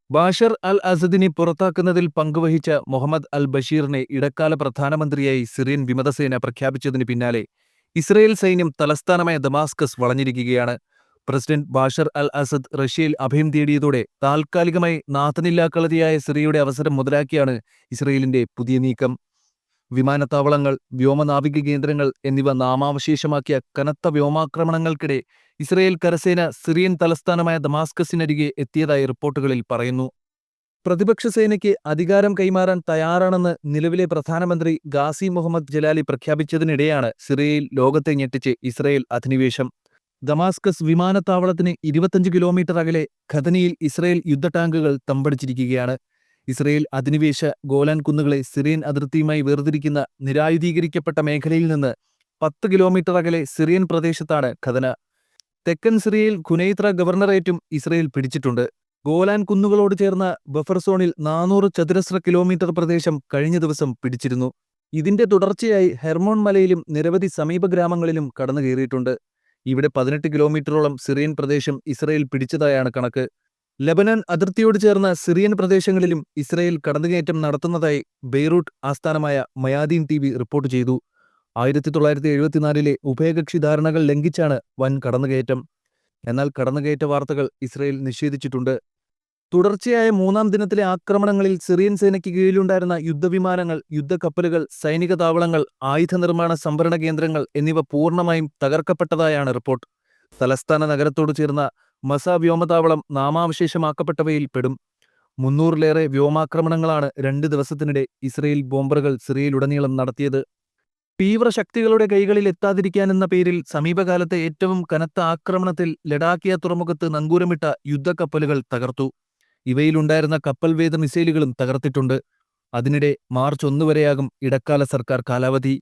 Bashar al അസദിനെ പുറത്താക്കുന്നതിൽ പങ്കുവഹിച്ച മുഹമ്മദ് അൽ ബഷീറിനെ ഇടക്കാല പ്രധാനമന്ത്രിയായി സിറിയൻ വിമതസേന പ്രഖ്യാപിച്ചതിന് പിന്നാലെ ഇസ്രയേൽ സൈന്യം തലസ്ഥാനമായ ദമാസ്കസ് വളഞ്ഞിരിക്കുകയാണ്. പ്രസിഡന്റ് ബാഷർ അൽ അസദ് റഷ്യയിൽ അഭയം തേടിയതോടെ താൽക്കാലികമായി നാഥനില്ലാക്കളതിയായ സിറിയയുടെ അവസരം മുതലാക്കിയാണ് ഇസ്രയേലിന്റെ പുതിയ നീക്കം. വിമാനത്താവളങ്ങൾ, വ്യോമനാവിക കേന്ദ്രങ്ങൾ എന്നിവ നാമാവശേഷമാക്കിയ കനത്ത വ്യോമാക്രമണങ്ങൾക്കിടെ ഇസ്രയേൽ കരസേന സിറിയൻ തലസ്ഥാനമായ ദമാസ്കസിനരികെ എത്തിയതായി റിപ്പോർട്ടുകളിൽ പറയുന്നു. പ്രതിപക്ഷ സേനയ്ക്ക് അധികാരം കൈമാറാൻ തയ്യാറാണെന്ന് നിലവിലെ പ്രധാനമന്ത്രി ഗാസി മുഹമ്മദ് ജലാലി പ്രഖ്യാപിച്ചതിനിടെയാണ് സിറിയയിൽ ലോകത്തെ ഞെട്ടിച്ച് ഇസ്രയേൽ അധിനിവേശം. ദമാസ്കസ് വിമാനത്താവളത്തിന് 25 കിലോമീറ്റർ അകലെ ഖദനിയിൽ ഇസ്രയേൽ യുദ്ധടാങ്കുകൾ തമ്പടിച്ചിരിക്കുകയാണ്. ഇസ്രയേൽ അധിനിവേശ ഗോലാൻ കുന്നുകളെ സിറിയൻ അതിർത്തിയുമായി വേർതിരിക്കുന്ന നിരായുധീകരിക്കപ്പെട്ട മേഖലയിൽ നിന്ന് 10 കിലോമീറ്റർ അകലെ സിറിയൻ പ്രദേശത്താണ് ഖദന. തെക്കൻ സിറിയയിൽ ഖുനൈത്ര ഗവർണറേറ്റും ഇസ്രയേൽ പിടിച്ചിട്ടുണ്ട്. ഗോലാൻ കുന്നുകളോട് ചേർന്ന ബഫർ സോണിൽ 400 ചതുരശ്ര കിലോമീറ്റർ പ്രദേശം കഴിഞ്ഞ ദിവസം പിടിച്ചിരുന്നു. ഇതിന്റെ തുടർച്ചയായി ഹെർമോൺ മലയിലും നിരവധി സമീപ ഗ്രാമങ്ങളിലും കടന്നുകയറിയിട്ടുണ്ട്. ഇവിടെ 18 കിലോമീറ്ററോളം സിറിയൻ പ്രദേശം ഇസ്രയേൽ പിടിച്ചതായാണ് കണക്ക്. ലെബനൻ അതിർത്തിയോട് ചേർന്ന സിറിയൻ പ്രദേശങ്ങളിലും ഇസ്രയേൽ കടന്നുകയറ്റം നടത്തുന്നതായി ബെയ്റൂട്ട് ആസ്ഥാനമായ മയാദീൻ ടിവി റിപ്പോർട്ട് ചെയ്തു. 1974-ലെ ഉഭയകക്ഷി ധാരണകൾ ലംഘിച്ചാണ് വൻ കടന്നുകയറ്റം. എന്നാൽ കടന്നുകയറ്റ വാർത്തകൾ ഇസ്രയേൽ നിഷേധിച്ചിട്ടുണ്ട്. തുടർച്ചയായ 3-ാം ദിനത്തിലെ ആക്രമണങ്ങളിൽ സിറിയൻ സേനയ്ക്ക് കീഴിലുണ്ടായിരുന്ന യുദ്ധവിമാനങ്ങൾ, യുദ്ധക്കപ്പലുകൾ, സൈനിക താവളങ്ങൾ, ആയുധ നിർമ്മാണ സംഭരണ കേന്ദ്രങ്ങൾ എന്നിവ പൂർണ്ണമായും തകർക്കപ്പെട്ടതായാണ് റിപ്പോർട്ട്. തലസ്ഥാന നഗരത്തോട് ചേർന്ന മസ വ്യോമതാവളം നാമാവശേഷമാക്കപ്പെട്ടവയിൽ പെടും. 300-ലേറെ വ്യോമാക്രമണങ്ങളാണ് 2 ദിവസത്തിനിടെ ഇസ്രയേൽ ബോംബറുകൾ സിറിയയിലുടനീളം നടത്തിയത്. തീവ്രശക്തികളുടെ കൈകളിൽ എത്താതിരിക്കാനെന്ന പേരിൽ സമീപകാലത്തെ ഏറ്റവും കനത്ത ആക്രമണത്തിൽ ലഡാക്കിയ തുറമുഖത്ത് നങ്കൂരമിട്ട യുദ്ധക്കപ്പലുകൾ തകർത്തു. ഇവയിലുണ്ടായിരുന്ന കപ്പൽവേധ മിസൈലുകളും തകർത്തിട്ടുണ്ട്. അതിനിടെ മാർച്ച് 1 വരെയാകും ഇടക്കാല സർക്കാർ കാലാവധി.